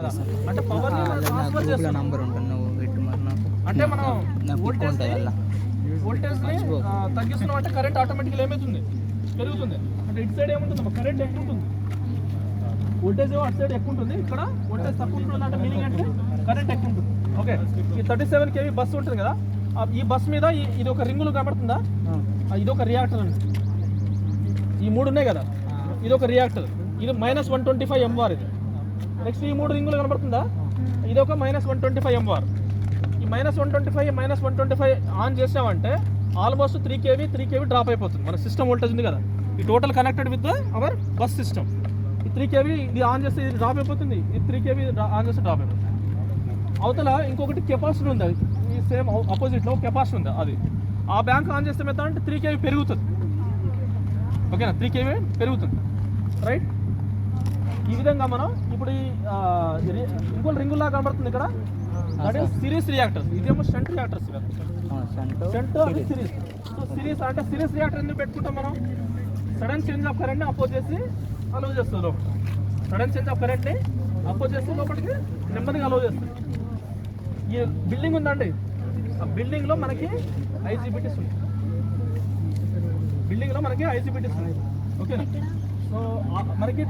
అంటే power transfer చేస్తాం number ఉంటుంది నువ్వు పెట్టు మరి నాకు అంటే మనం వోల్టేజ్ తగ్గిస్తున్నాం అంటే కరెంట్ ఆటోమేటిక్గా ఏమవుతుంది పెరుగుతుంది అంటే ఇటు సైడ్ ఏముంటుంది కరెంట్ ఎక్కువ ఉంటుంది వోల్టేజ్ అటు సైడ్ ఎక్కువ ఉంటుంది ఇక్కడ వోల్టేజ్ తక్కువ ఉంటుంది అంటే మీనింగ్ అంటే కరెంట్ ఎక్కువ ఉంటుంది ఓకే ఈ 37 kV బస్సు ఉంటుంది కదా ఈ బస్ మీద ఇది ఒక రింగులు కనబడుతుందా ఇది ఒక రియాక్టర్ అండి ఈ మూడు ఉన్నాయి కదా ఇది ఒక రియాక్టర్ ఇది -125 MVAR ఇది నెక్స్ట్ ఈ మూడు రింగులు కనబడుతుందా ఇది ఒక -125 MVAR ఈ -125 ఆన్ చేసామంటే ఆల్మోస్ట్ 3 kV డ్రాప్ అయిపోతుంది మన సిస్టమ్ వోల్టేజ్ ఉంది కదా ఈ total connected with our bus system ఈ 3 kV ఇది ఆన్ చేస్తే ఇది డ్రాప్ అయిపోతుంది ఈ 3 kV ఆన్ చేస్తే డ్రాప్ అయిపోతుంది అవతల ఇంకొకటి కెపాసిటీ ఉంది అది ఈ సేమ్ ఆపోజిట్లో కెపాసిటీ ఉంది అది ఆ బ్యాంక్ ఆన్ చేస్తే మెత్త అంటే 3 kV పెరుగుతుంది ఓకేనా 3 kV పెరుగుతుంది రైట్ ఈ విధంగా మనం ఇప్పుడు ఇంకో రింగుల్లా కనబడుతుంది ఇక్కడ అంటే సిరీస్ రియాక్టర్స్ ఇదేమో షంట్ రియాక్టర్స్ కదా షంట్ అది సిరీస్ సో సిరీస్ అంటే సిరీస్ రియాక్టర్ ఎందుకు పెట్టుకుంటాం మనం సడన్ చేంజ్ ఆఫ్ కరెంట్ని అపోజ్ చేసి అలౌ చేస్తుంది లోపల సడన్ చేంజ్ ఆఫ్ కరెంట్ని అపోజ్ చేసి లోపలికి నెమ్మదిగా అలౌ చేస్తుంది ఈ బిల్డింగ్ ఉందండి ఆ బిల్డింగ్లో మనకి ఐజీబీటీస్ ఉంది బిల్డింగ్లో మనకి ఐజీబీటీస్ ఉన్నాయి ఓకేనా సో మనకి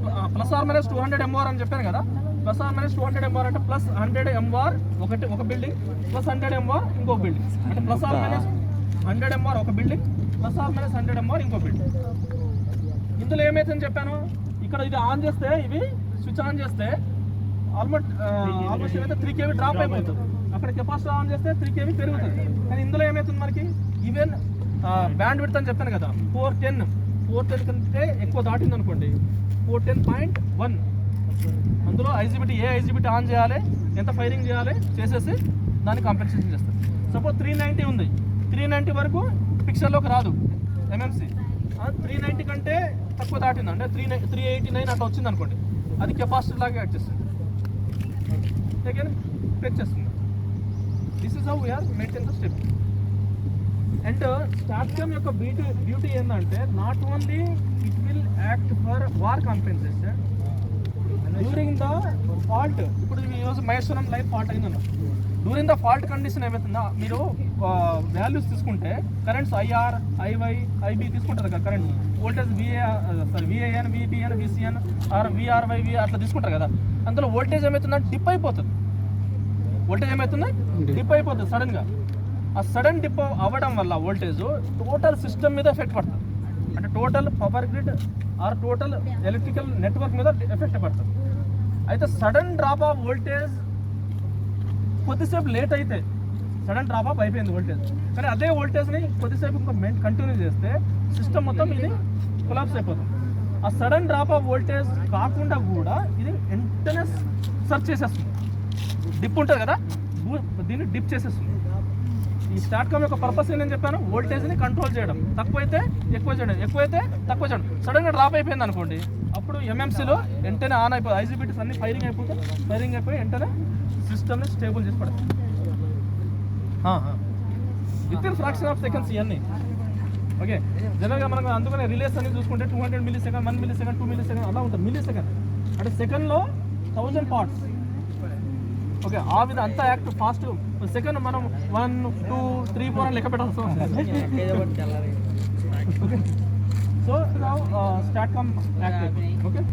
+200 MVAR అని చెప్పాను కదా +200 MVAR అంటే +100 MVAR ఒక బిల్డింగ్ +100 MVAR ఇంకో బిల్డింగ్ అంటే +100 MVAR ఒక బిల్డింగ్ +100 MVAR ఇంకో బిల్డింగ్ ఇందులో ఏమైతుందని చెప్పాను ఇక్కడ ఇది ఆన్ చేస్తే ఇవి స్విచ్ ఆన్ చేస్తే ఆల్మోస్ట్ ఏమైతే 3 kV డ్రాప్ అయిపోతుంది అక్కడ కెపాసిటీ ఆన్ చేస్తే 3 kV పెరుగుతుంది కానీ ఇందులో ఏమవుతుంది మనకి ఈవెన్ బ్యాండ్ విడ్త్ అని చెప్పాను కదా 410 కంటే ఎక్కువ దాటింది అనుకోండి 410.1 అందులో ఐజీబీటీ ఆన్ చేయాలి ఎంత ఫైరింగ్ చేయాలి చేసేసి దాన్ని కాంపెన్సేషన్ చేస్తారు సపోజ్ 390 ఉంది 390 వరకు పిక్చర్లోకి రాదు ఎంఎంసీ 390 కంటే తక్కువ దాటింది అంటే 389 అట్లా వచ్చింది అనుకోండి అది కెపాసిటీ లాగా యాడ్ చేస్తుంది అగైన్ పెక్ చేస్తుంది this is how we are maintain the step and STATCOM యొక్క బ్యూటీ ఏంటంటే not only it will act for VAR compensation during the fault ఇప్పుడు ఈరోజు మహేశ్వరం లైవ్ ఫాల్ట్ అయిందన్న డ్యూరింగ్ ద ఫాల్ట్ కండిషన్ ఏమవుతుందా మీరు వాల్యూస్ తీసుకుంటే కరెంట్స్ ఐఆర్ ఐవై ఐబి తీసుకుంటారు కదా current voltage VAN VBN VCN or VRY V అట్లా తీసుకుంటారు కదా అందులో వోల్టేజ్ ఏమవుతుందంటే డిప్ అయిపోతుంది సడన్గా ఆ సడన్ డిప్ అవ్వడం వల్ల వోల్టేజ్ టోటల్ సిస్టమ్ మీద ఎఫెక్ట్ పడుతుంది అంటే total power grid or total electrical network మీద ఎఫెక్ట్ పడుతుంది అయితే సడన్ డ్రాప్ ఆఫ్ వోల్టేజ్ కొద్దిసేపు లేట్ అయితే సడన్ డ్రాప్ ఆఫ్ అయిపోయింది వోల్టేజ్ కానీ అదే వోల్టేజ్ని కొద్దిసేపు ఇంకా కంటిన్యూ చేస్తే సిస్టమ్ మొత్తం ఇది కొలాప్స్ అయిపోతుంది ఆ సడన్ డ్రాప్ ఆఫ్ వోల్టేజ్ కాకుండా కూడా ఇది వెంటనే సర్చ్ చేసేస్తుంది డిప్ ఉంటుంది కదా దీన్ని డిప్ చేసేస్తుంది ఈ స్టాట్కామ్ యొక్క పర్పస్ ఏంటని చెప్పాను వోల్టేజ్ని కంట్రోల్ చేయడం తక్కువైతే ఎక్కువ చేయడం ఎక్కువైతే తక్కువ చేయడం సడన్గా డ్రాప్ అయిపోయింది అనుకోండి అప్పుడు ఎంఎంసీలో వెంటనే ఆన్ అయిపోతుంది ఐజీబీటీస్ అన్ని ఫైరింగ్ అయిపోయి వెంటనే సిస్టమ్ని స్టేబుల్ చేసి పడుతుంది with in fraction of seconds ఇవన్నీ ఓకే జనరల్గా మనం అందుకనే రిలేస్ అనేది చూసుకుంటే 200 millisecond 1 millisecond 2 millisecond అలా ఉంటుంది మిల్లీసెకండ్ అంటే సెకండ్లో 1000 parts ఓకే ఆ విధంగా అంతా యాక్ట్ ఫాస్ట్ సెకండ్ మనం 1 2 3 4 అని లెక్క పెట్టాల్సి వస్తుంది సో స్టాట్కామ్ యాక్ట్ ఓకే